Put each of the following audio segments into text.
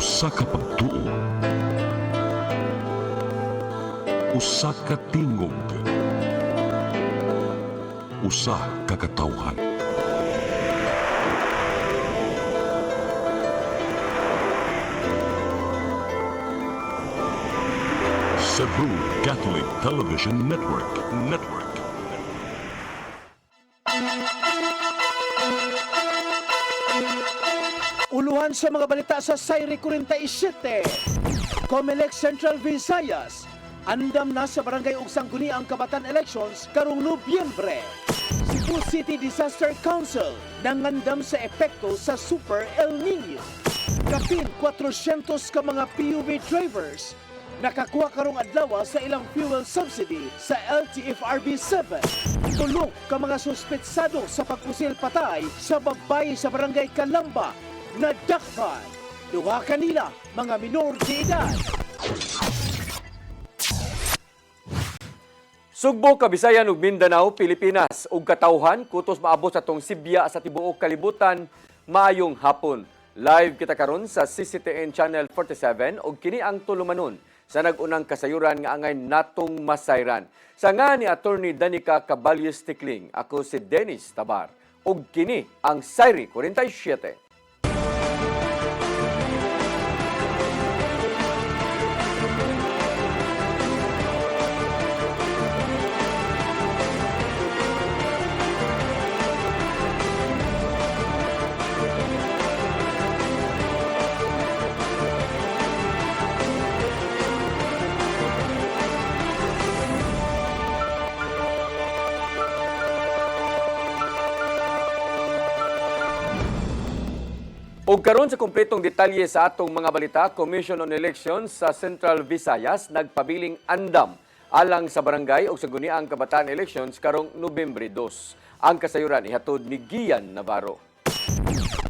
Usa ka pagtuo, usa ka tingog, usa ka katawhan. Cebu Catholic Television Network. Uluhan sa mga balita sa Sayri 47. Comelec Central Visayas. Andam na sa Barangay ug Sangguniang Kabatan Elections karong Nobyembre. Cebu City Disaster Council nangandam sa epekto sa Super El Nino. Kapin 400 ka mga PUV drivers nakakuha karong adlaw sa ilang fuel subsidy sa LTFRB 7. Tulong ka mga suspetsado sa pagpusil patay sa babae sa Barangay Calamba na dakpan. Duha kanila mga minor de edad. Sugbo, Kabisayan ug Mindanao, Pilipinas ug katawhan kutos maabot sa tong Sibya sa tibuok kalibutan. Maayong hapon. Live kita karon sa CCTN Channel 47 ug kini ang tulumanon sa nag-unang kasayuran nga angay natong masayran. Sa nga ni Attorney Danica Caballos Tikling, ako si Dennis Tabar ug kini ang Sayri 47. Ug karon sa kumpletong detalye sa atong mga balita, Commission on Elections sa Central Visayas nagpabiling andam alang sa barangay ug Sangguniang Kabataan Elections karong Nobyembre 2. Ang kasayuran ihatod ni Gian Navarro.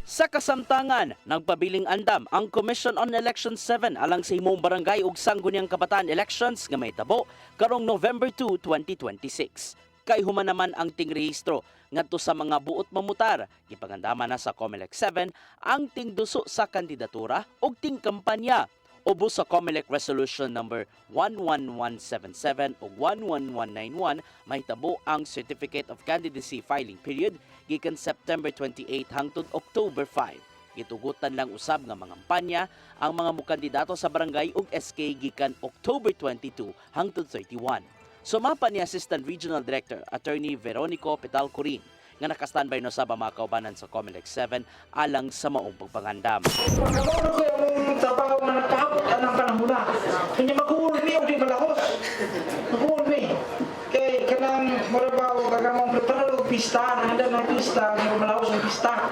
Sa kasamtangan, nagpabiling andam ang Commission on Elections 7 alang sa himong barangay ug Sangguniang Kabataan Elections nga mahitabo karong November 2, 2026. Kay human naman ang tingrehistro ngadto sa mga buot mamutar, gipangandaman na sa Comelec 7 ang tingduso sa kandidatura ug tingkampanya. Ubos sa Comelec Resolution number 11177 ug 11191 mahitabo ang Certificate of Candidacy filing period gikan September 28 hangtod October 5. Gitugutan lang usab nga mangampanya ang mga mukandidato sa barangay ug SK gikan October 22 hangtod 31. Sumapa ni Assistant Regional Director Attorney Veronico Petalcorin nga nakastandby no sa mga kaubanan sa Comelec 7 alang sa maong pagpangandam. Pagkakaroon ko yung trabaho na nagpahapot anang panahula. Kanya mag-uul mi o di malakos. Mag-uul mi. Kaya kanang marabaw kagamang preparado pista, handa ng pista, ng malakos ng pista.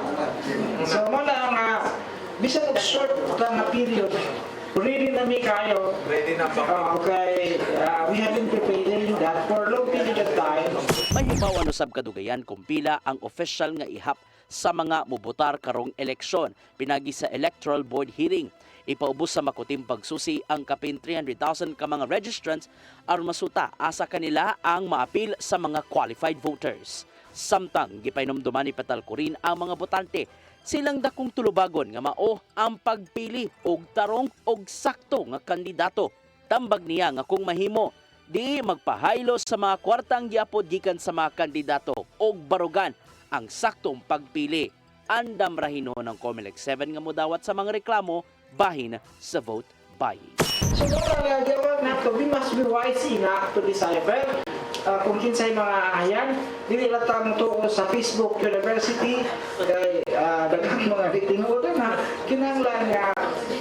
So muna nga, bisan og short lang na period, ready na mi kayo. Ready na ba? Okay, we have been preparing that for a long period of time. Mahibawan usab kadugayan kung pila ang official nga ihap sa mga mubotar karong eleksyon pinagi sa Electoral Board hearing. Ipaubos sa makutim pagsusi ang kapin 300,000 ka mga registrants aron masuta asa kanila ang maapil sa mga qualified voters. Samtang gipainomduman ni Petalcorin ang mga botante silang dakong tulubagon nga mao ang pagpili og tarong og sakto nga kandidato. Tambag niya nga kung mahimo di magpahaylo sa mga kwartang giapod gikan sa mga kandidato og barugan ang saktong pagpili. Andam rahino ng Comelec 7 nga modawat sa mga reklamo bahin sa vote buying. So we must be wise enough to decipher kung kinsay mga ayan. Dili latang tuo sa Facebook University kay daghang mga tinuod na kinahanglan nga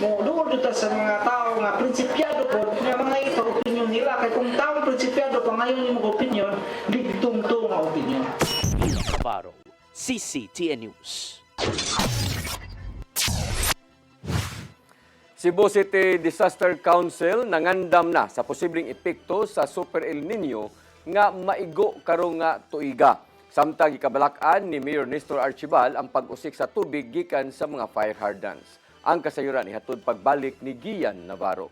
mo duol dito sa mga tao nga prinsipyado po nga mga ito opinion nila kay kung tao prinsipyado pa ngayon yung opinion digtungtong nga opinion. Navarro, CCTN News. Cebu City Disaster Council nangandam na sa posibleng epekto sa Super El Nino nga maigo karong nga tuiga. Samtang gikabalak-an ni Mayor Nestor Archibal ang pag-usik sa tubig gikan sa mga fire hydrants. Ang kasayuran ihatod pagbalik ni Gian Navarro.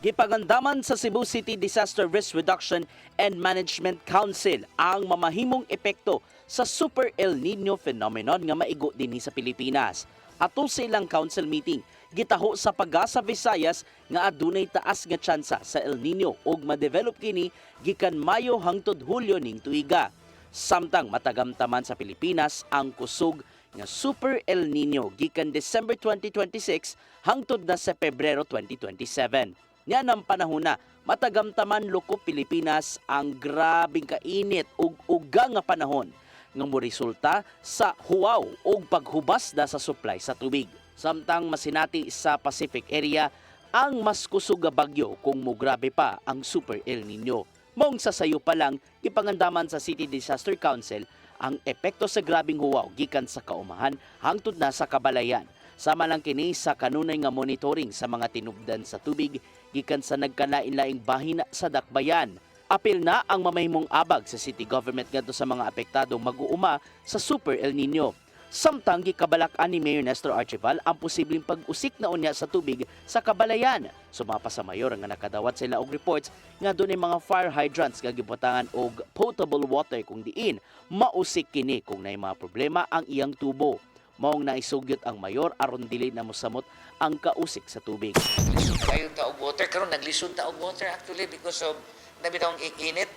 Gipagandaman sa Cebu City Disaster Risk Reduction and Management Council ang mamahimong epekto sa Super El Nino phenomenon nga maigo dinhi sa Pilipinas. Ato sa ilang council meeting, gitaho sa Pag-asa Visayas nga adunay taas nga tsansa sa El Nino ug ma-develop kini gikan Mayo hangtod Hulyo ning tuiga. Samtang matagamtaman sa Pilipinas ang kusog nga Super El Nino gikan December 2026 hangtod na sa Pebrero 2027. Nga ng panahon na matagamtaman lukop Pilipinas ang grabing kainit ug uga nga panahon nga moresulta sa huwaw ug paghubas da sa supply sa tubig. Samtang masinati sa Pacific area ang mas kusog nga bagyo kung mograbe pa ang Super El Nino. Mong sasayo pa lang ipangandaman sa City Disaster Council ang epekto sa grabing huwaw gikan sa kaumahan hangtod na sa kabalayan. Sama lang kini sa kanunay nga monitoring sa mga tinubdan sa tubig gikan sa nagkalain-laing bahin sa dakbayan. Apil na ang mamahimong abag sa city government ngadto sa mga apektado mag-uuma sa Super El Nino. Samtang gikabalak-an ni Mayor Nestor Archival ang posibleng pag-usik na unya sa tubig sa kabalayan. Sumapa sa mayor nga nakadawat sila og reports nga dunay mga fire hydrants nga gibutangan og potable water kung diin mausik kini kung nay mga problema ang iyang tubo. Maong naisugyot ang mayor aron dili na mosamot ang kausik sa tubig. Lisod kayo ta og water karon naglisod ta og water actually because of nabitawang init.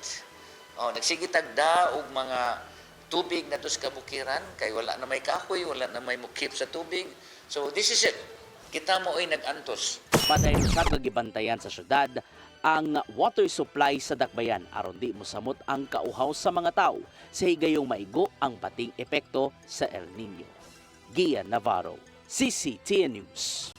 Nagsigit tagda og mga tubig na sa kabukiran kay wala na may kahoy, wala na may mukip sa tubig. So this is it. Kita mo ay nag-antos. Padayon sa gibantayan sa syudad ang water supply sa dakbayan aron di mosamot ang kauhaw sa mga tao sa higayong maigo ang pating epekto sa El Nino. Gian Navarro, CCTN News.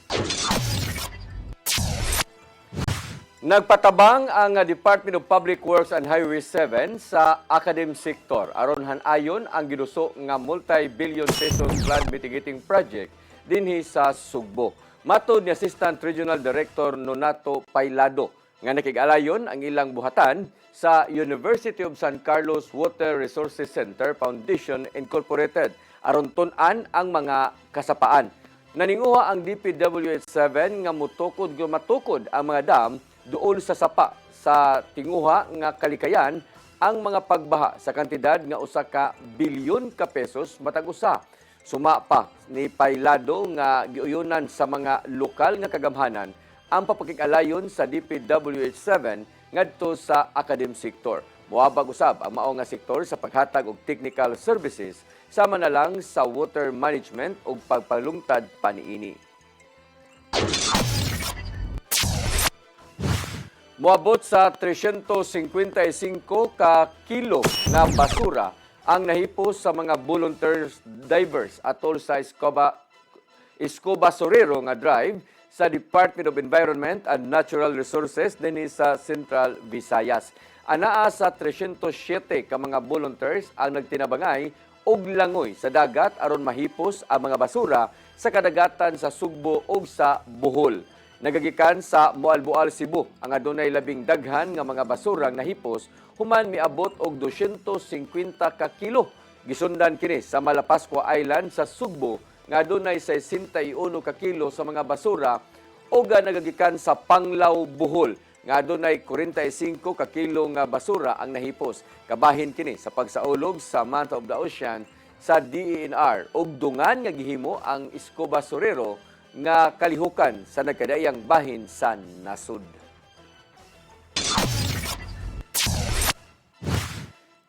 Nagpatabang ang Department of Public Works and Highway 7 sa academic sector aron hanayon ang ginuso nga multi-billion pesos flood mitigating project dinhi sa Sugbo. Matud ni Assistant Regional Director Nonato Pailado nga nakig-alayon ang ilang buhatan sa University of San Carlos Water Resources Center Foundation Incorporated aron tun-an ang mga kasapaan. Naninguha ang DPWH-7 nga mutukod matukod ang mga dam doon sa sapa sa tinguha nga kalikayan ang mga pagbaha sa kantidad nga usa ka bilyon ka pesos matag usa. Suma pa ni Pailado nga giuyunan sa mga lokal nga kagamhanan ang papakig-alayon sa DPWH-7 ngadto sa academic sector. Moabag usab ang mao nga sektor sa paghatag og technical services sama na lang sa water management ug pagpalungtad paniini. Moabot sa 355 ka kilo na basura ang nahipos sa mga volunteers divers atol sa Escoba Sorero nga drive sa Department of Environment and Natural Resources dinhi sa Central Visayas. Anaa sa 307 ka mga volunteers ang nagtinabangay og langoy sa dagat aron mahipos ang mga basura sa kadagatan sa Sugbo ug sa Bohol. Nagagikan sa Moalboal, Cebu ang adunay labing daghan nga mga basurang nahipos human miabot og 250 ka kilo. Gisundan kini sa Malapascua Island sa Sugbo nga adunay 61 ka kilo sa mga basura o nagagikan sa Panglao, Bohol nga adunay 45 ka kilo nga basura ang nahipos. Kabahin kini sa pagsaulog sa Month of the Ocean sa DENR ug dungan nga gihimo ang Escoba Sorero nga kalihukan sa nagkadayang bahin sa nasud.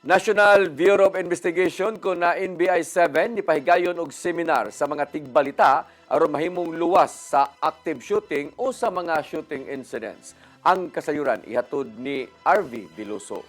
National Bureau of Investigation kun na NBI 7 nipahigayon og seminar sa mga tigbalita aron mahimong luwas sa active shooting o sa mga shooting incidents. Ang kasayuran ihatod ni RV Biluso.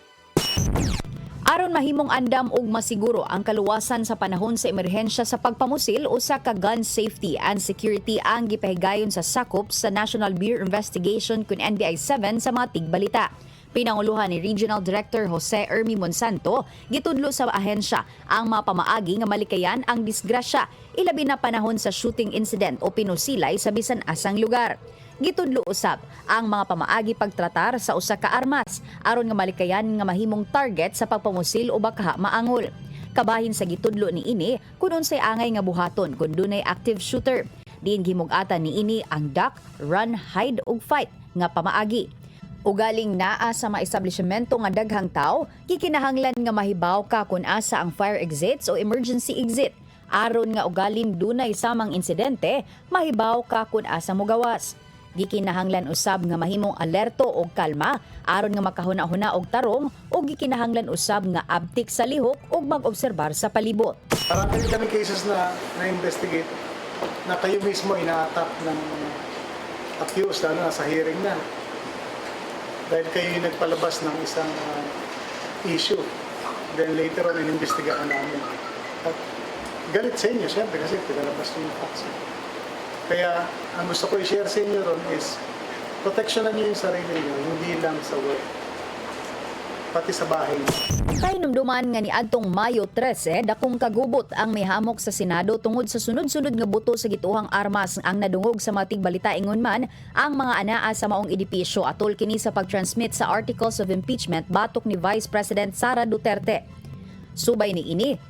Aron mahimong andam ug masiguro ang kaluwasan sa panahon sa emerhensya sa pagpamusil o sa gun safety and security ang gipahigayon sa sakop sa National Bureau of Investigation kun NBI 7 sa mga tigbalita. Pinanguluhan ni Regional Director Jose Ermi Monsanto, gitudlo sa ahensya ang mapamaagi nga malikayan ang disgrasya, ilabi na panahon sa shooting incident o pinusilay sa bisan asang lugar. Gitudlo usab ang mga pamaagi pagtratar sa usa ka armas aron nga malikayan nga mahimong target sa pagpamusil o baka maangol. Kabahin sa gitudlo ni ini kun unsay angay nga buhaton kun dunay active shooter. Diin gimug-atan ni ini ang duck, run, hide ug fight nga pamaagi. Ugaling naa sa mga establishmento nga daghang tawo, gikinahanglan nga mahibaw ka kun asa ang fire exits o emergency exit. Aron nga ugaling dunay samang insidente, mahibaw ka kun asa mo gawas. Gikinahanglan usab nga mahimong alerto og kalma aron nga makahuna-huna og tarong o gikinahanglan usab nga abtik sa lihok ug mag-obserbar sa palibot. Marami rin kami cases na na-investigate na kayo mismo ina-attack ng accused na sa hearing na. Dahil kayo yung nagpalabas ng isang issue. Then later on, inimbestigahan namin. At galit sa inyo, siyempre, kasi pinalabas nyo yung facts. Kaya, ang gusto ko i-share sa inyo ron is, proteksyonan nyo yung sarili nyo, hindi lang sa work, pati sa bahay. Kay numduman nga ni adtong Mayo 13, dakong kagubot ang mihamok sa Senado tungod sa sunod-sunod nga buto sa gituhang armas ang nadungog sa matig balita ingon man ang mga anaa sa maong edipisyo atol kini sa pag-transmit sa articles of impeachment batok ni Vice President Sara Duterte. Subay ni ini,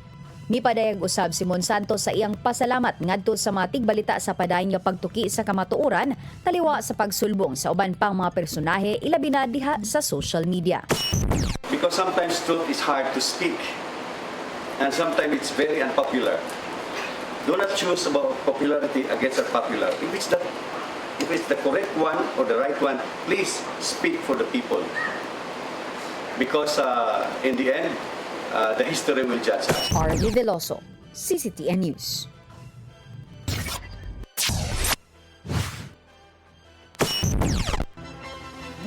mipadayag usab si Monsanto sa iyang pasalamat ngadto sa matig balita sa padayon nga pagtuki sa kamatuoran taliwa sa pagsulbong sa uban pang mga personahe ilabi na diha sa social media. Because sometimes truth is hard to speak and sometimes it's very unpopular. Do not choose about popularity against unpopular. If it's the correct one or the right one, please speak for the people. Because in the end, the history will judge us. RV Veloso, CCTN News.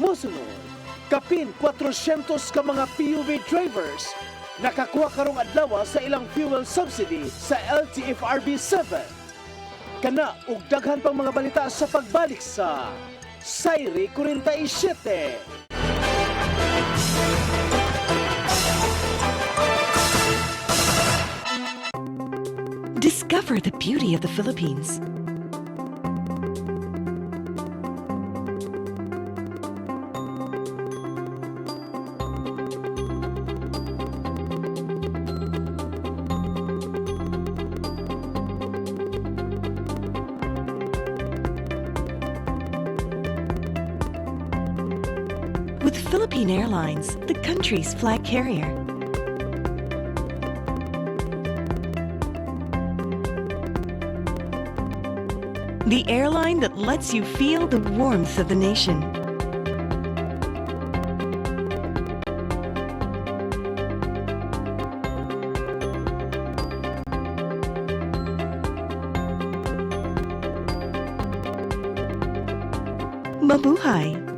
Mosunod, kapin 400 ka mga PUV drivers nakakuha karong adlaw sa ilang fuel subsidy sa LTFRB 7. Kana ug daghan pang mga balita sa pagbalik sa Sayri 47. Discover the beauty of the Philippines. With Philippine Airlines, the country's flag carrier. The airline that lets you feel the warmth of the nation. Mabuhay!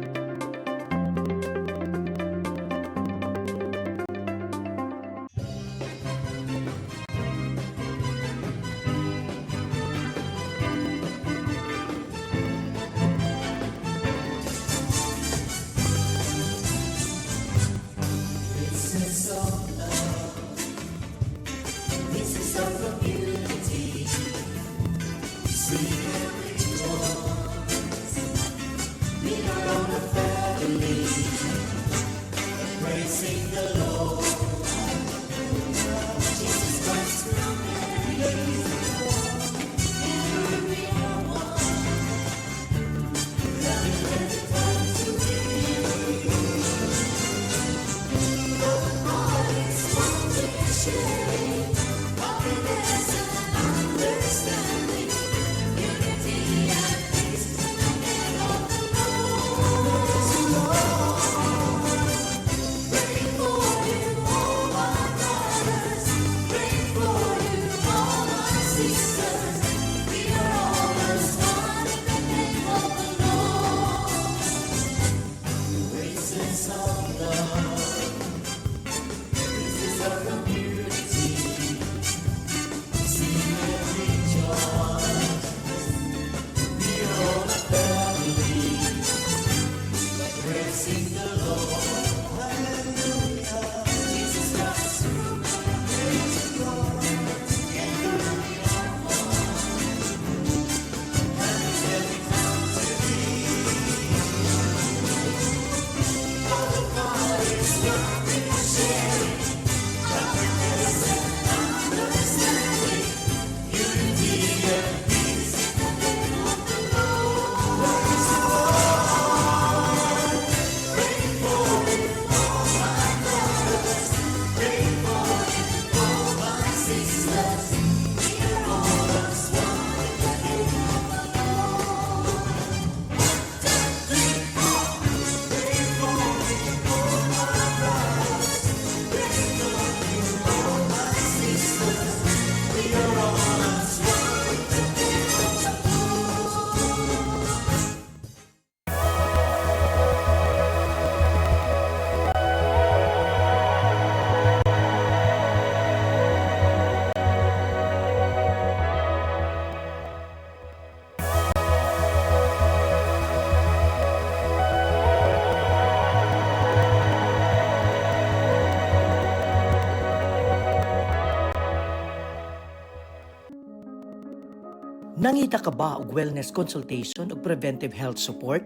Nangita ka ba og wellness consultation ug preventive health support?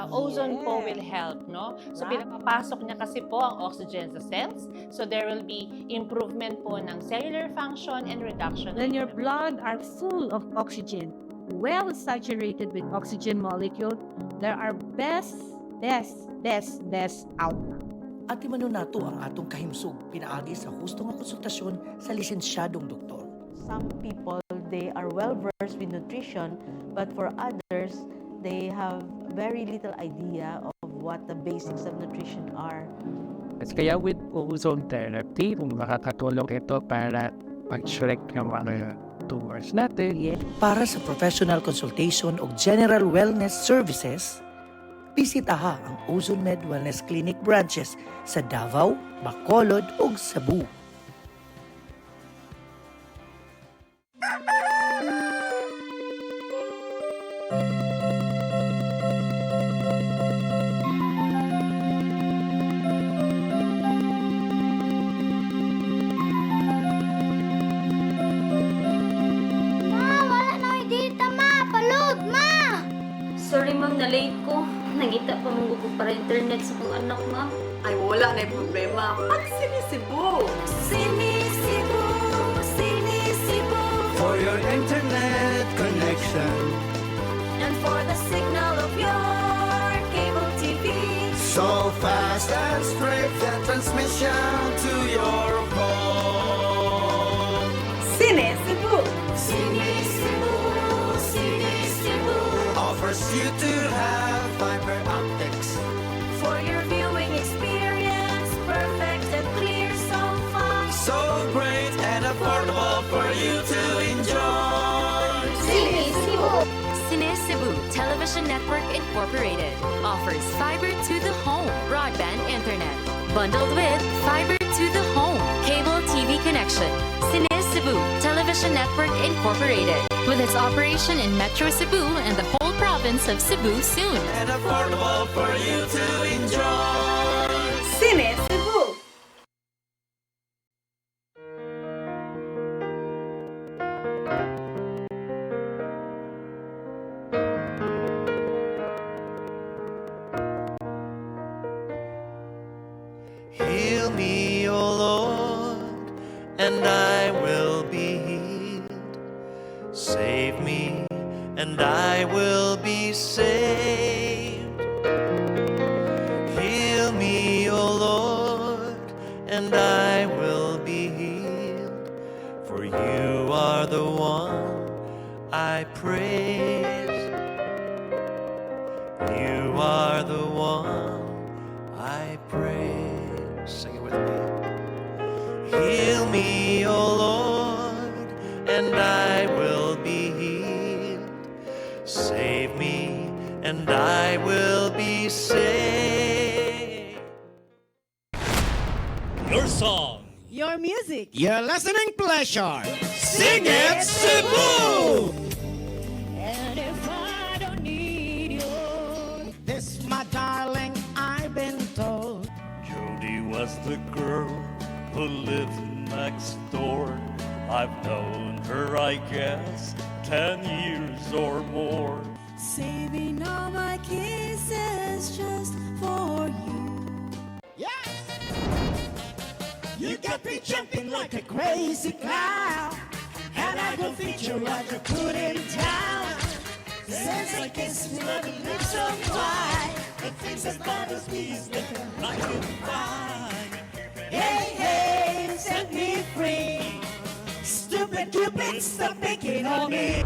Ozone po will help, no? So pinapapasok niya kasi po ang oxygen sa cells. So there will be improvement po ng cellular function and reduction. When your blood are full of oxygen, well saturated with oxygen molecule, there are best outcome. At imano nato ang atong kahimsog pinaagi sa husto nga konsultasyon sa lisensyadong doktor. Some people, they are well versed with nutrition, but for others, they have very little idea of what the basics of nutrition are. Kaya with ozone therapy, kung makakatulong ito para mag-shrek ng mga tumors natin. Para sa professional consultation o general wellness services, bisitaha ang Ozone Med Wellness Clinic branches sa Davao, Bacolod ug Cebu. Sorry ma'am, na-late ko. Nangita pa mong gusto para internet sa kong anak, ma'am. Ay, wala na yung problema. Pag-sinisibo! Sinisibo, sinisibo. For your internet connection. And for the signal of your cable TV. So fast and straight the transmission to your phone. Sinisibo! Sinisibo, sinisibo. Offers you to have fiber optics. For your viewing experience, perfect and clear so fast. So great and affordable for you to enjoy. Sinisibo. Sinisibo Television Network Incorporated offers fiber to the home broadband internet bundled with fiber to the home cable TV connection. Sinisibo Television Network Incorporated with its operation in Metro Cebu and the whole province of Cebu soon. And affordable for you to enjoy. Sinisibo! Heal me, O Lord, and I will be healed. Save me, and I will be saved. Heal me, O Lord, and I will be healed. For you are the one I praise. You are the one I praise. Sing it with me. Heal me, O Lord, and I will be healed. Save me, and I will be saved. Your song. Your music. Your listening pleasure. Sing it, Cebu! And if I don't need you, This, my darling, I've been told. Jody was the girl who lived next door. I've known her, I guess, 10 years or more. saving all my kisses just for you. You got me jumping like a crazy clown, and I will feed you like a put it down. Since I kissed you, my lips are wide, the things that bothers me is making like a fine. Hey, hey, set me free. Stupid Cupid, stop picking on me.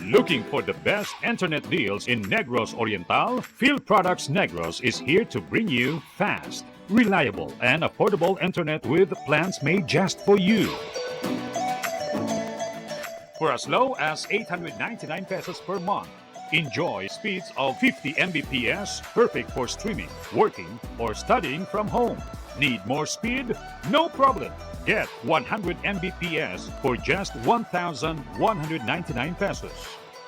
Looking for the best internet deals in Negros Oriental? Field Products Negros is here to bring you fast, reliable, and affordable internet with plans made just for you. For as low as 899 pesos per month, enjoy speeds of 50 Mbps, perfect for streaming, working, or studying from home. Need more speed? No problem. Get 100 Mbps for just 1,199 pesos.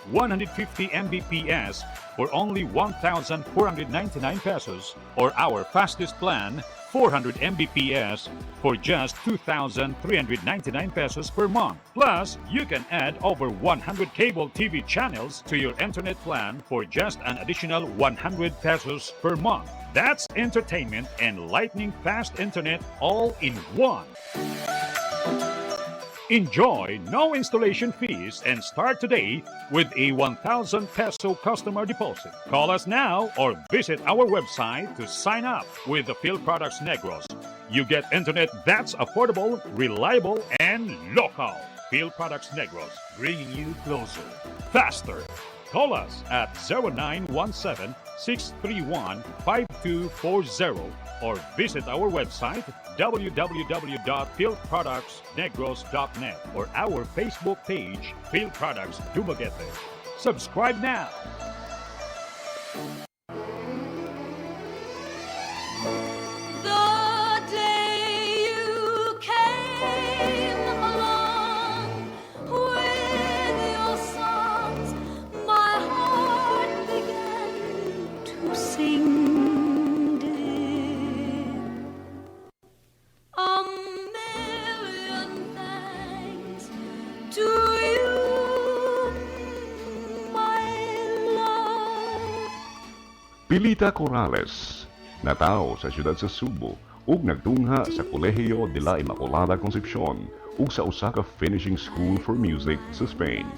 150 Mbps for only 1,499 pesos, or our fastest plan, 400 Mbps for just 2,399 pesos per month. Plus, you can add over 100 cable TV channels to your internet plan for just an additional 100 pesos per month. That's entertainment and lightning fast internet all in one. Enjoy no installation fees and start today with a 1,000 peso customer deposit. Call us now or visit our website to sign up with the Phil Products Negros. You get internet that's affordable, reliable, and local. Phil Products Negros, bringing you closer, faster. Call us at 0917-631-5240 or visit our website www.philproductsnegros.net or our Facebook page, Phil Products Dumaguete. Subscribe now. The day you came along with your songs, my heart began to sing, dear. A million thanks to you, my love. Pilita Corrales, natao sa siyudad sa Subo ug nagtungha sa Kolehiyo de la Immaculada Concepcion ug sa usa ka finishing school for music sa Spain.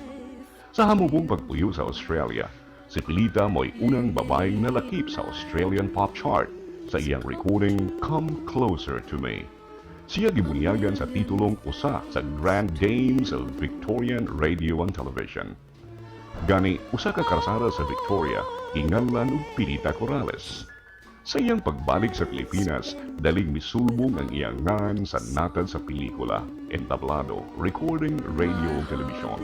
Sa hamugong pagpuyo sa Australia, si Pilita mo'y unang babaeng nalakip sa Australian pop chart sa iyang recording Come Closer to Me. Siya gibunyagan sa titulong usa sa Grand Dames of Victorian Radio and Television. Gani, usa ka karsada sa Victoria, ginganlan og Pilita Corrales. Sa iyang pagbalik sa Pilipinas, dalig misulbong ang iyang ngan sa natad sa pelikula, entablado, recording, radio ug telebisyon.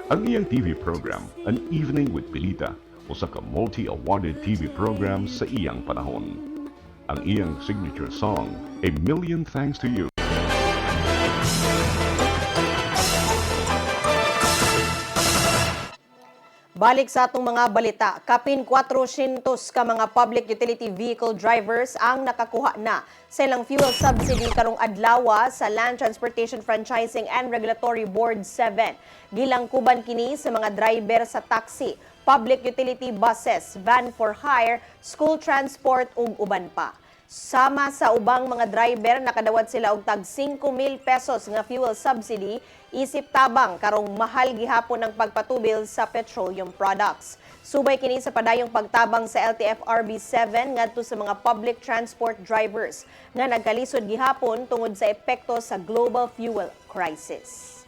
Ang iyang TV program, An Evening with Pilita, usa ka multi-awarded TV program sa iyang panahon. Ang iyang signature song, A Million Thanks to You. Balik sa atong mga balita, kapin 400 ka mga public utility vehicle drivers ang nakakuha na sa ilang fuel subsidy karong adlaw sa Land Transportation Franchising and Regulatory Board 7. Gilangkuban kini sa mga driver sa taxi, public utility buses, van for hire, school transport ug uban pa. Sama sa ubang mga driver, nakadawat sila og tag 5,000 pesos nga fuel subsidy, isip tabang karong mahal gihapon ang pagpatubil sa petroleum products. Subay kini sa padayong pagtabang sa LTFRB 7 ngadto sa mga public transport drivers nga nagkalisod gihapon tungod sa epekto sa global fuel crisis.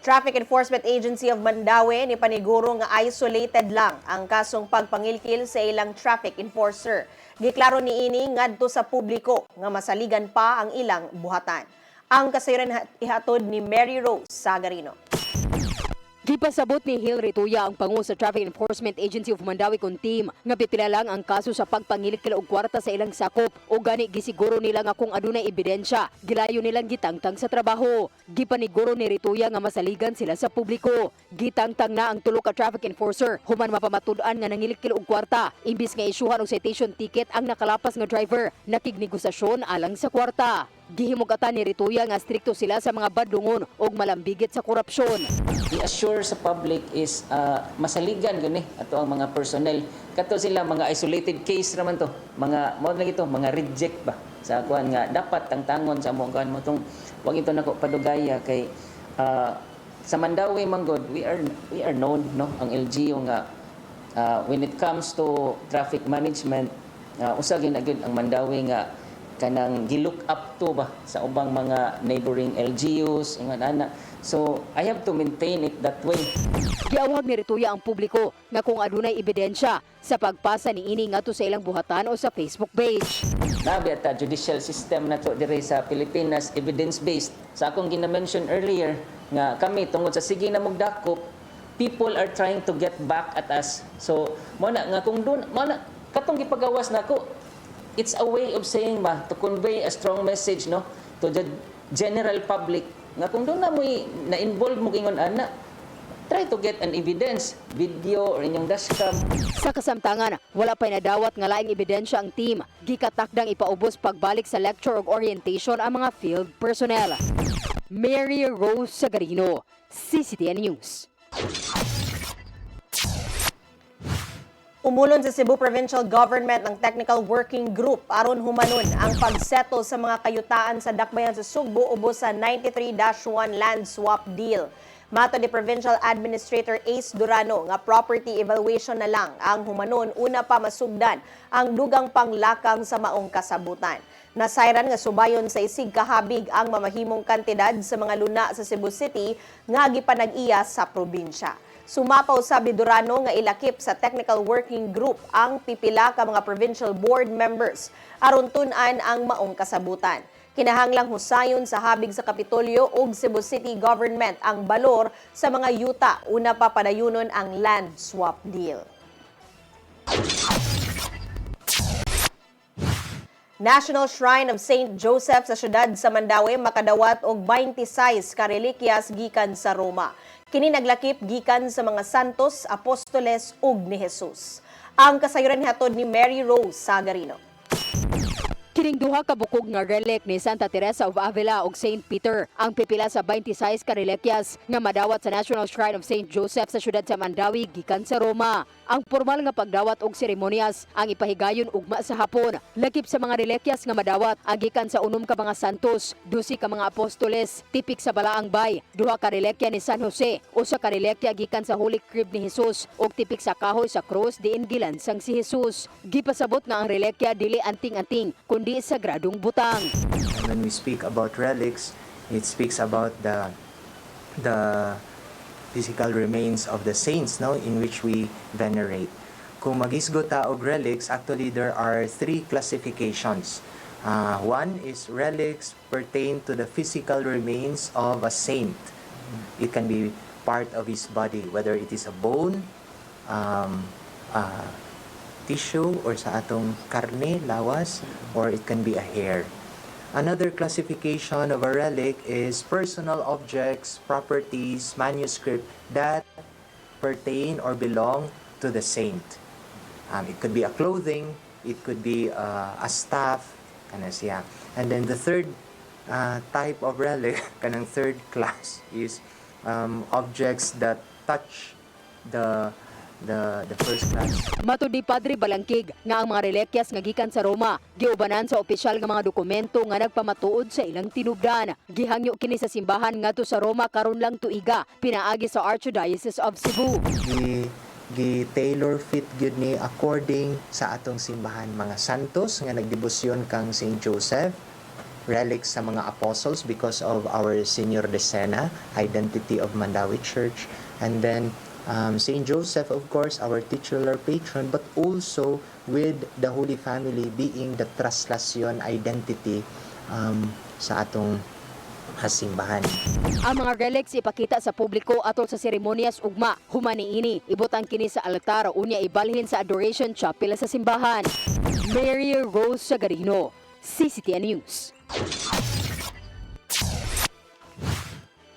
Traffic Enforcement Agency of Mandaue ni paniguro nga isolated lang ang kasong pagpangilkil sa ilang traffic enforcer. Giklaro niini ngadto sa publiko nga masaligan pa ang ilang buhatan. Ang kasayran ihatod ni Mary Rose Sagarino. Gipasabot ni Hill Rituya ang pangu sa Traffic Enforcement Agency of Mandaue kun team nga pitila lang ang kaso sa pagpangilikil og kwarta sa ilang sakop o gani gisiguro nila nga kung adunay ebidensya gilayo nilang gitangtang sa trabaho. Gipaniguro ni Rituya nga masaligan sila sa publiko. Gitangtang na ang tulo ka traffic enforcer human mapamatud-an nga nangilikil og kwarta imbis nga isyuhan og citation ticket ang nakalapas nga driver nakignegosasyon alang sa kwarta. Gihimugatan ni Rituya nga strikto sila sa mga badungon ug malambigit sa korupsyon. I-assure sa public is masaligan gani ato ang mga personnel. Kato sila mga isolated case raman to. Mga mo na ito, mga reject ba sa kuan nga dapat tangtangon sa among kuan mo tong wag ito nako padugaya kay sa Mandaue manggod we are known no ang LGU nga when it comes to traffic management usa gyud ang Mandaue nga kanang gilook up to ba sa ubang mga neighboring LGUs ingon ana. So I have to maintain it that way. Giawag ni Rituya ang publiko nga kung adunay ebidensya sa pagpasa ni ini ngadto sa ilang buhatan o sa Facebook page. Nabi ata judicial system nato dire sa Pilipinas evidence based. Sa akong gina-mention earlier nga kami tungod sa sige na magdakop, people are trying to get back at us. So mo na nga kung doon mo na katong gipagawas nako, it's a way of saying ba to convey a strong message no to the general public nga kung doon na mo na-involve mo ingon ana try to get an evidence, video or inyong dashcam. Sa kasamtangan, wala pa'y nadawat nga laing ebidensya ang team. Gikatakdang ipaubos pagbalik sa lecture ug orientation ang mga field personnel. Mary Rose Sagarino, CCTN News. Umulon sa Cebu Provincial Government ng Technical Working Group aron humanon ang pagsettle sa mga kayutaan sa dakbayan sa Sugbo ubos sa 93-1 land swap deal. Mato ni Provincial Administrator Ace Durano nga property evaluation na lang ang humanon una pa masugdan ang dugang panglakang sa maong kasabutan. Nasayran nga subayon sa isig kahabig ang mamahimong kantidad sa mga luna sa Cebu City nga gipanag-iya sa probinsya. Sumapaw sa Durano nga ilakip sa Technical Working Group ang pipila ka mga provincial board members aron tun-an ang maong kasabutan. Kinahanglang husayon sa habig sa Kapitolyo ug Cebu City Government ang balor sa mga yuta una pa padayunon ang land swap deal. National Shrine of St. Joseph sa siyudad sa Mandaue makadawat og 26 ka relikyas gikan sa Roma. Kini naglakip gikan sa mga santos, apostoles ug ni Jesus. Ang kasayuran hatod ni Mary Rose Sagarino. Kining duha ka bukog nga relic ni Santa Teresa of Avila ug St. Peter ang pipila sa 26 ka relikyas nga madawat sa National Shrine of St. Joseph sa siyudad sa Mandaue gikan sa Roma. Ang formal nga pagdawat og seremonyas ang ipahigayon ugma sa hapon. Lakip sa mga relikyas nga madawat ang gikan sa 6 ka mga santos, 12 ka mga apostoles, tipik sa Balaang Bay, 2 ka relikya ni San Jose, 1 ka relikya gikan sa Holy Crib ni Jesus ug tipik sa kahoy sa krus diin gilansang si Jesus. Gipasabot nga ang relikya dili anting-anting kundi sagradong butang. When we speak about relics, it speaks about the physical remains of the saints, no, in which we venerate. Kung magisgot ta og relics, actually there are 3 classifications. One is relics pertain to the physical remains of a saint. It can be part of his body, whether it is a bone, tissue, or sa atong karne, lawas, or it can be a hair. Another classification of a relic is personal objects, properties, manuscript that pertain or belong to the saint. It could be a clothing, it could be a staff, kanas siya. And then the third type of relic, kanang third class, is objects that touch the first class. Matud ni Padre Balangkig nga ang mga relikyas nga gikan sa Roma giubanan sa opisyal nga mga dokumento nga nagpamatuod sa ilang tinubdan. Gihangyo kini sa simbahan ngadto sa Roma karon lang tuiga pinaagi sa Archdiocese of Cebu. Gi-tailor fit gyud ni according sa atong simbahan, mga santos nga nagdebosyon kang St. Joseph, relics sa mga apostles because of our Senior Decena, identity of Mandaue Church, and then St. Joseph, of course, our titular patron, but also with the Holy Family being the translation identity sa atong simbahan. Ang mga relics ipakita sa publiko atol sa seremonyas ugma. Humaniini, ibutang kini sa altar unya ibalhin sa Adoration Chapel sa simbahan. Mary Rose Sagarino, CCTN News.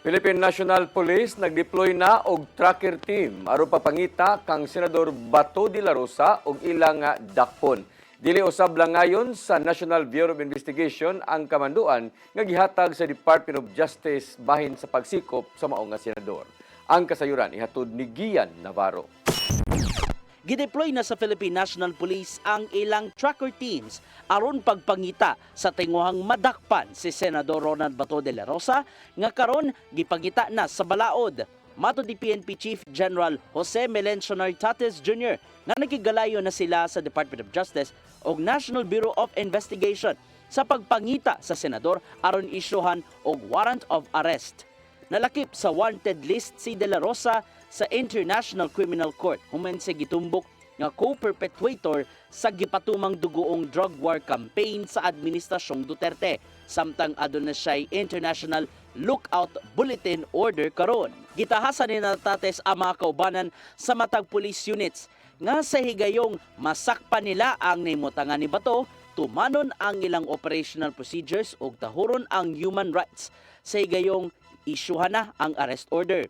Philippine National Police nagdeploy na og tracker team aron papangita kang Senador Bato de la Rosa og ilang dakpon. Dili usab lang ngayon sa National Bureau of Investigation ang kamanduan nga gihatag sa Department of Justice bahin sa pagsikop sa maong nga senador. Ang kasayuran ihatod ni Gian Navarro. Gideploy na sa Philippine National Police ang ilang tracker teams aron pagpangita sa tinguhang madakpan si Senador Ronald Bato de la Rosa nga karon gipangita na sa balaod. Mato di PNP Chief General Jose Melencio Nartates Jr. nga nagigalayo na sila sa Department of Justice o National Bureau of Investigation sa pagpangita sa senador aron isyuhan og warrant of arrest. Nalakip sa wanted list si De La Rosa sa International Criminal Court human sa gitumbok nga co-perpetuator sa gipatumang dugoong drug war campaign sa Administrasyong Duterte. Samtang aduna siya'y International Lookout Bulletin Order karon. Gitahasan ni Nartates ang mga kaubanan sa matag police units nga sa higayong masakpan nila ang nimutangan ni Bato, tumanon ang ilang operational procedures ug tahuron ang human rights sa higayong isyuhan na ang arrest order.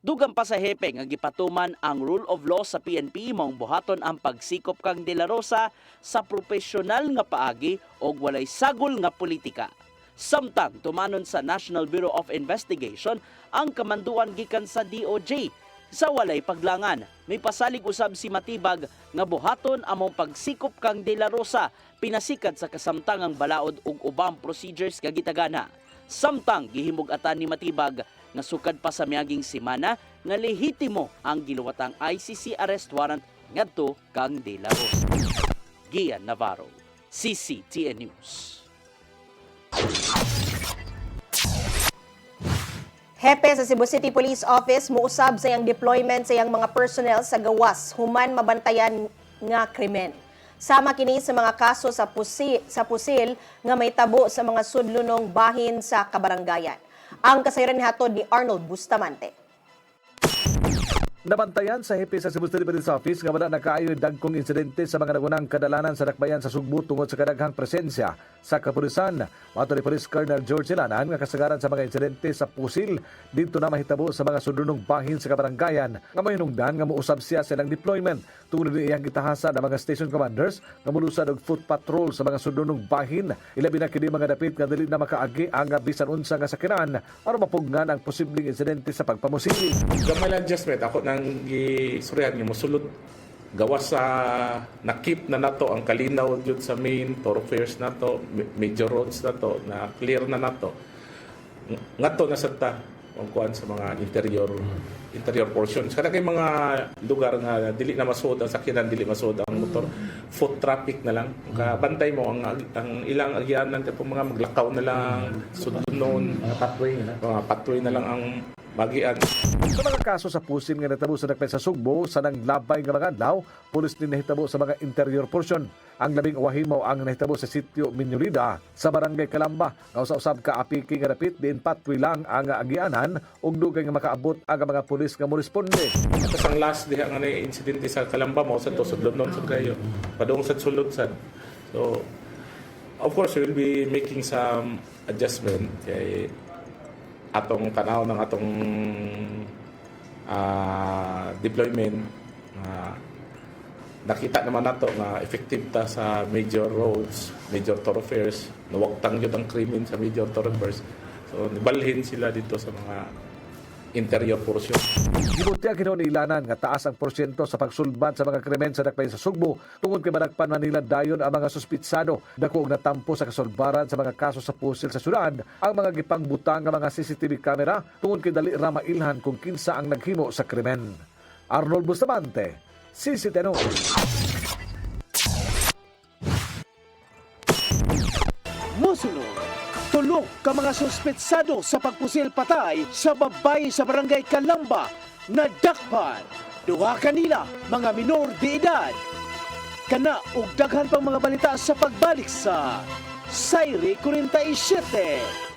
Dugang pa sa hepe nga gipatuman ang rule of law sa PNP maong buhaton ang pagsikop kang De La Rosa sa profesional nga paagi o walay sagol nga politika. Samtang tumanon sa National Bureau of Investigation ang kamanduan gikan sa DOJ. Sa walay paglangan, may pasalig usab si Matibag nga buhaton among pagsikop kang De La Rosa pinasikat sa kasamtangang balaod ug ubang procedures nga gitagana. Samtang gihimug-atan ni Matibag nga sukad pa sa miaging semana nga lehitimo ang giluwatang ICC arrest warrant ngadto kang De La Rosa. Gian Navarro, CCTN News. Hepe sa Cebu City Police Office muusab sa iyang deployment sa iyang mga personnel sa gawas human mabantayan nga krimen. Sama kini sa mga kaso sa pusil nga may tabo sa mga sudlunong bahin sa kabaranggayan. Ang kasayran ni hatod ni Arnold Bustamante. Nabantayan sa hepe sa Cebu City Police Office nga wala nakaayoy dagkong insidente sa mga nagunang kadalanan sa dakbayan sa Sugbo tungod sa kadaghang presensya sa kapulisan. Mato ni Police Colonel George Ilanan nga kasagaran sa mga insidente sa pusil dito na mahitabo sa mga sudlunong bahin sa kabaranggayan nga may hinungdan nga muusab siya sa ilang deployment tungod ni iyang gitahasa ng mga station commanders nga mulusad og foot patrol sa mga sudlunong bahin ilabi na kini mga dapit nga dili na makaagi ang bisan unsa nga sakinan aron mapugnan ang posibleng insidente sa pagpamusili. Gamay lang adjustment ako nang gisuryan nga mosulod gawas sa nakip na nato ang kalinaw jud sa main thoroughfares nato, major roads nato na clear na nato ngadto na sadta ang kuan sa mga interior portions kada kay mga lugar nga dili na masud ang sakyanan, dili masud ang motor, foot traffic na lang kabantay mo ang ilang agyanan po mga maglakaw na lang sudnon mga pathway na lang ang bagian. Sa mga kaso sa pusin nga natabo sa dakpay sa Sugbo sa nanglabay nga mga adlaw, pulis din nahitabo sa mga interior portion. Ang labing uwahin mo ang nahitabo sa sitio Minyolida sa barangay Calamba. Nga usab ka apiki nga dapit din patwi lang ang agianan ug dugay nga makaabot ang mga pulis nga moresponde. Tapos ang last diha nga na insidente sa Calamba mo sa to sudlon non sa kayo. Padung sa sulod sad. So of course we will be making some adjustment kay atong tanaw ng atong deployment nakita naman nato nga effective ta sa major roads, major thoroughfares, nawagtang yun ang krimen sa major thoroughfares. So nibalhin sila dito sa mga interior portion. Gibutya kinaw ni Ilanan nga taas ang porsyento sa pagsulbad sa mga krimen sa dakpay sa Sugbo tungod kay madagpan Manila dayon ang mga suspitsado. Dako og natampo sa kasulbaran sa mga kaso sa pusil sa syudad ang mga gipangbutang nga mga CCTV camera tungod kay dali ra mailhan kung kinsa ang naghimo sa krimen. Arnold Bustamante, CCTN. Mosunod, tulok ka mga suspetsado sa pagpusil patay sa babae sa barangay Calamba na dakpan. Duha kanila mga minor de edad. Kana og daghan pang mga balita sa pagbalik sa Sayri 47.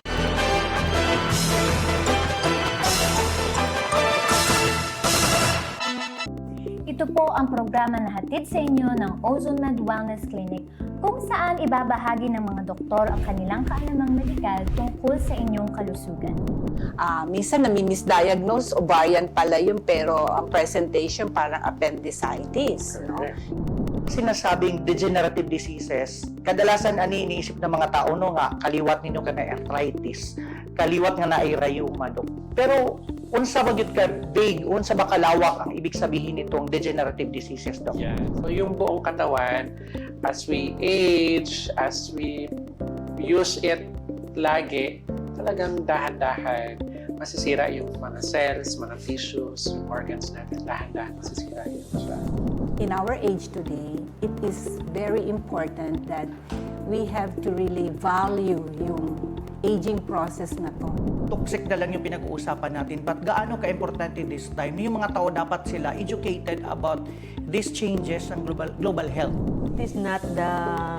Ito po ang programa na hatid sa inyo ng Ozone Med Wellness Clinic kung saan ibabahagi ng mga doktor ang kanilang kaalamang medikal tungkol sa inyong kalusugan. Minsan nami-misdiagnose, ovarian pala yun, pero ang presentation parang appendicitis. No? Sinasabing degenerative diseases, kadalasan ani iniisip ng mga tao no nga kaliwat ninyo ka na arthritis, kaliwat nga na ay rheuma. Pero unsa ba gyud ka big, unsa ba kalawak ang ibig sabihin nitong degenerative diseases, Doc? Yeah. So yung buong katawan, as we age, as we use it lagi, talagang dahan-dahan masisira yung mga cells, mga tissues, yung organs natin, dahan-dahan masisira yun siya. In our age today, it is very important that we have to really value yung aging process na to. Toxic na lang yung pinag-uusapan natin, but gaano ka-importante this time? Yung mga tao dapat sila educated about these changes ng global health. It is not the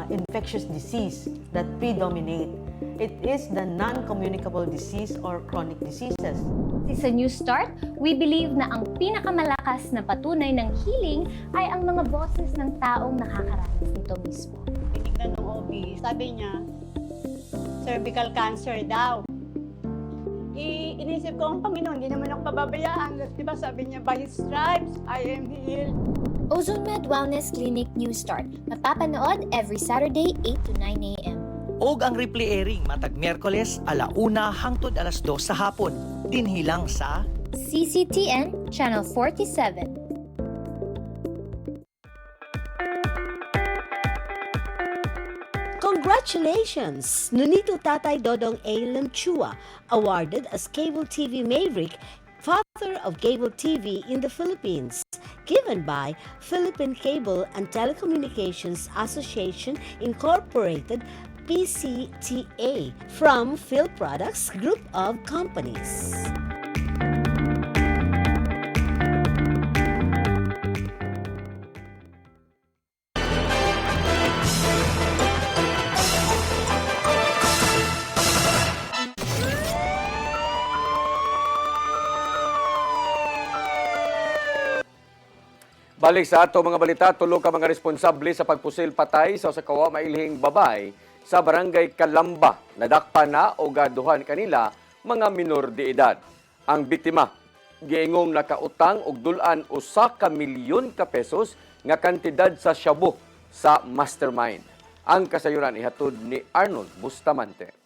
infectious disease that predominate. It is the non-communicable disease or chronic diseases. Sa New Start, we believe na ang pinakamalakas na patunay ng healing ay ang mga boses ng taong nakakaranas nito mismo. Tinignan ng OB, sabi niya, cervical cancer daw. inisip ko ang Panginoon, hindi naman ako pababayaan. Diba sabi niya, by His stripes, I am healed. Ozone Med Wellness Clinic News Start. Mapapanood every Saturday, 8 to 9 a.m. Og ang replay airing matag Miyerkules 1:00 hangtod 2:00 sa hapon. Dinhilang sa CCTN Channel 47. Congratulations! Nunito Tatay Dodong A. Lamchua, awarded as Cable TV Maverick, Father of Cable TV in the Philippines, given by Philippine Cable and Telecommunications Association Incorporated, PCTA, from Phil Products Group of Companies. Balik sa ato mga balita, tulo ka mga responsable sa pagpusil patay sa kawa mailhing babay sa barangay Calamba. Nadakpan na o gaduhan kanila mga minor de edad. Ang biktima, giingong nakautang og dulan usa ka milyon ka pesos nga kantidad sa shabu sa mastermind. Ang kasayuran ihatod ni Arnold Bustamante.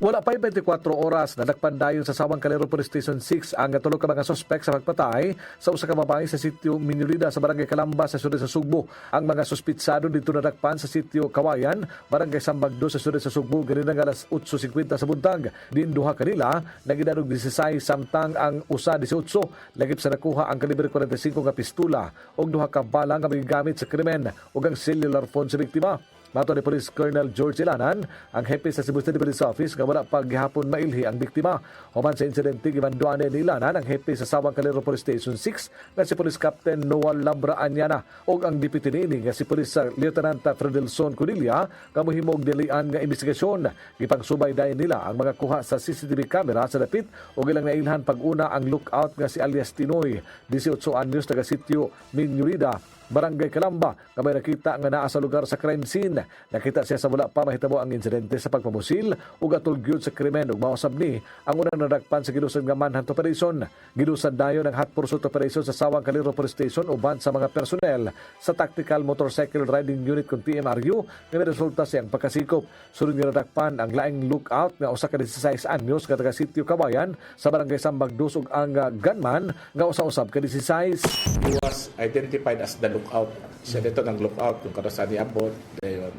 Wala pa 24 oras na nakpandayon sa Sawang Calero Police Station 6 ang tulo ka mga sospek sa pagpatay sa usa ka babae sa sitio Minurida sa barangay Calamba sa sudad sa Sugbo. Ang mga suspitsado dito nadakpan sa sitio Kawayan, barangay Sambagdo sa sudad sa Sugbo ganinang alas 8:50 sa buntag. Din duha kanila nagidanog 16 samtang ang usa 18 lagip sa nakuha ang kalibre 45 nga pistola ug duha ka bala nga magigamit sa krimen ug ang cellular phone sa biktima. Mato ni Police Colonel George Ilanan, ang hepe sa Cebu City Police Office nga wala paghihapon mailhi ang biktima. Human sa insidente, gimanduan ni Ilanan ang hepe sa Sawang Calero Police Station 6 nga si Police Captain Noel Labra Anyana o ang deputy nini nga si Police Lieutenant Fredelson Cunilla nga mohimog dilian nga investigasyon. Gipagsubay dayon nila ang mga kuha sa CCTV camera sa dapit o ilang nailhan pag-una ang lookout nga si alias Tinoy, 18 anyos taga sitio Minurida, barangay Calamba, nga may nakita nga naa sa lugar sa crime scene. Nakita siya sa wala pa mahitabo ang insidente sa pagpamusil ug atulgyod sa krimen ug mausab ni ang unang nadakpan sa gilusad nga manhunt operation. Gilusad dayon ang hot pursuit operation sa Sawang Calero Police Station uban sa mga personnel sa Tactical Motorcycle Riding Unit kung TMRU nga may resulta siyang pagkasikop. Sunod nga nadakpan ang laing lookout nga usa ka 16 anyos nga taga sitio Kawayan sa barangay Sambagdos ug ang gunman nga usa-usab ka 16. He was identified as the lookout. Siya dito ng lookout, yung karosa ni Abot.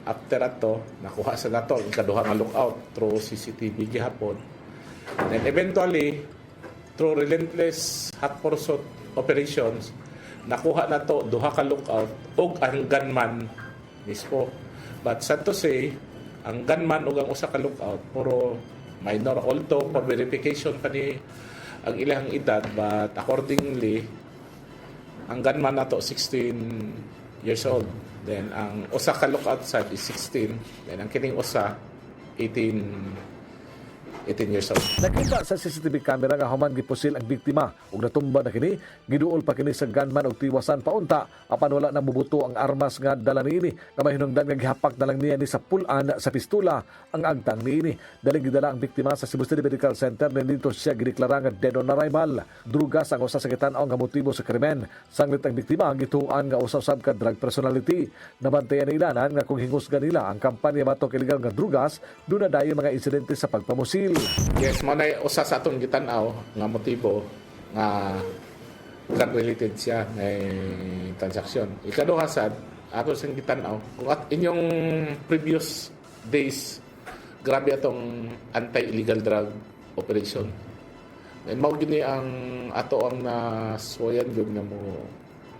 After ato, nakuha sa nato, yung kaduha ng lookout through CCTV gihapon. And eventually, through relentless hot pursuit operations, nakuha na to duha ka lookout ug ang gunman mismo. But sad to say, ang gunman ug ang usa ka lookout puro minor, although for verification pa ni ang ilang edad, but accordingly ang gunman nato 16 years old. Then ang usa ka lookout side is 16. Then ang kining usa 18 years old. Nakita sa CCTV camera nga human gipusil ang biktima ug natumba na kini, giduol pa kini sa gunman og tiwasan paunta apan wala na mubuto ang armas nga dala niini nga mahinungdan nga gihapak na lang niya ni sa pulan sa pistola ang agtang niini. Daling gidala ang biktima sa Cebu City Medical Center na dito siya gideklara nga dead on arrival. Drugas ang usa sa kitan-aw nga motibo sa krimen. Sanglit ang biktima gituan nga usab ka drug personality. Nabantayan ni Ilanan nga kung hingusgan nila ang kampanya batok illegal nga drugas, doon na dayon mga insidente sa pagpamusil. Yes, mo na usa sa atong gitanaw nga motibo nga drug-related siya na transaksyon. Ikaduha sad, ato siyang gitanaw. Kung at inyong previous days, grabe atong anti-illegal drug operation. And mao gini ang ato ang naswayan yung na mo.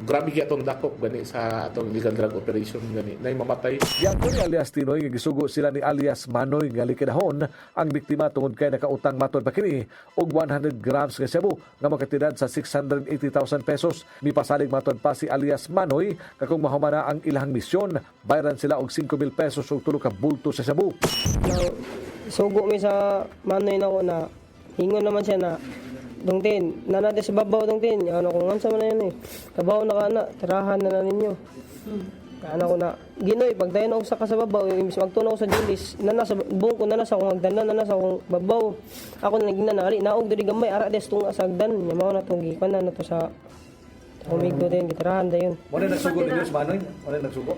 Grabe gyatong dakop gani sa atong illegal drug operation gani nay mamatay. Yang ni alias Tinoy nga gisugo sila ni alias Manoy nga likidahon ang biktima tungod kay nakautang matod pa kini og 100 grams nga shabu nga makatidad sa 680,000 pesos. Mipasalig matod pa si alias Manoy kakong mahumana ang ilahang misyon. Bayaran sila og 5,000 pesos ug tulo ka bulto sa shabu. Sugo mi sa Manoy na ko na hingon naman siya na Dongtin, nanate sa babaw dongtin. Ano kung ansa man na yun eh. Kabaw na ka na, tirahan na ninyo. Ano ko na, Ginoy, pagdayon ako sa kasababaw, imbis magtunaw sa Julis, nanas, buong ko nanas akong hagdan na, nanas akong babaw. Ako na nagnanali, naog diri gamay, ara des tunga sa hagdan. Yamaw na itong gikan na to sa humigdo din, gitarahan da yun. Wala nagsugo ninyo sa Manoy? Wala nagsugo?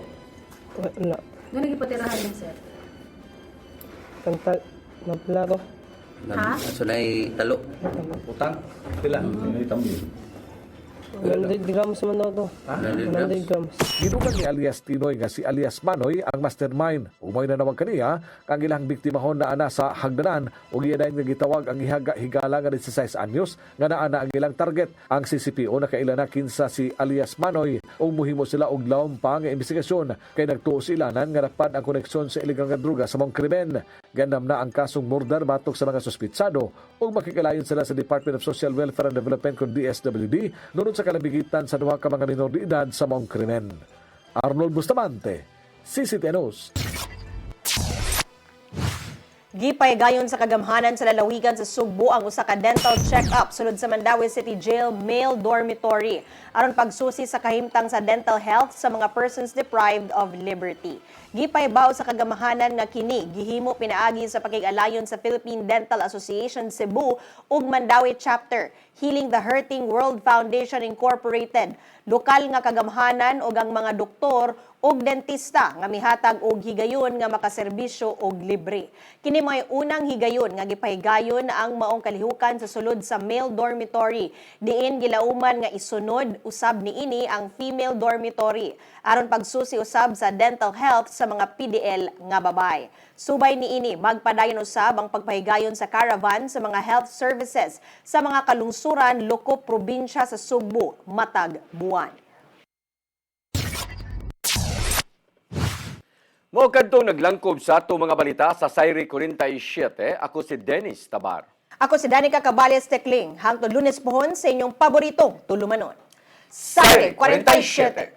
Wala. Doon nagipatirahan din, sir. Tantag, napala to. Ha? Sunay talo. Utang? Pila? Tambil. 100 grams man daw to. 100 grams. Ginugan ni alias Tinoy nga si alias Manoy ang mastermind. Umay na naman kaniya kang ilang biktimahon na ana sa hagdanan ug iyan nga gitawag ang higala nga 16 anyos nga naa na ang ilang target. Ang CCPO nakaila na kinsa si alias Manoy ug muhimo sila og lawom pa nga investigasyon kay nagtuo sila nga napad ang koneksyon sa iligang nga droga sa mong krimen. Gandam na ang kasong murder batok sa mga suspitsado ug makikalayon sila sa Department of Social Welfare and Development kung DSWD nunod sa kalabigitan sa duha ka mga minor de edad sa maong krimen. Arnold Bustamante, CCTV News. Gipaygayon sa kagamhanan sa lalawigan sa Sugbo ang usa ka dental check-up sulod sa Mandawi City Jail male dormitory aron pagsusi sa kahimtang sa dental health sa mga persons deprived of liberty. Gipaybaw sa kagamhanan nga kini gihimo pinaagi sa pakig-alayon sa Philippine Dental Association Cebu ug Mandawi Chapter, Healing the Hurting World Foundation Incorporated, lokal nga kagamhanan ug ang mga doktor ug dentista nga mihatag og higayon nga makaserbisyo og libre. Kini may unang higayon nga gipahigayon ang maong kalihukan sa sulod sa male dormitory. Diin gilauman nga isunod usab niini ang female dormitory aron pagsusi usab sa dental health sa mga PDL nga babay. Subay niini magpadayon usab ang pagpahigayon sa caravan sa mga health services sa mga kalungsuran loko probinsya sa Sugbo matag buwan. Mo kadtong naglangkob sa ato mga balita sa Sayri 47, ako si Dennis Tabar. Ako si Danica Cabales Tecling, hangtod Lunes pohon sa inyong paboritong tulumanon. Sayri 47.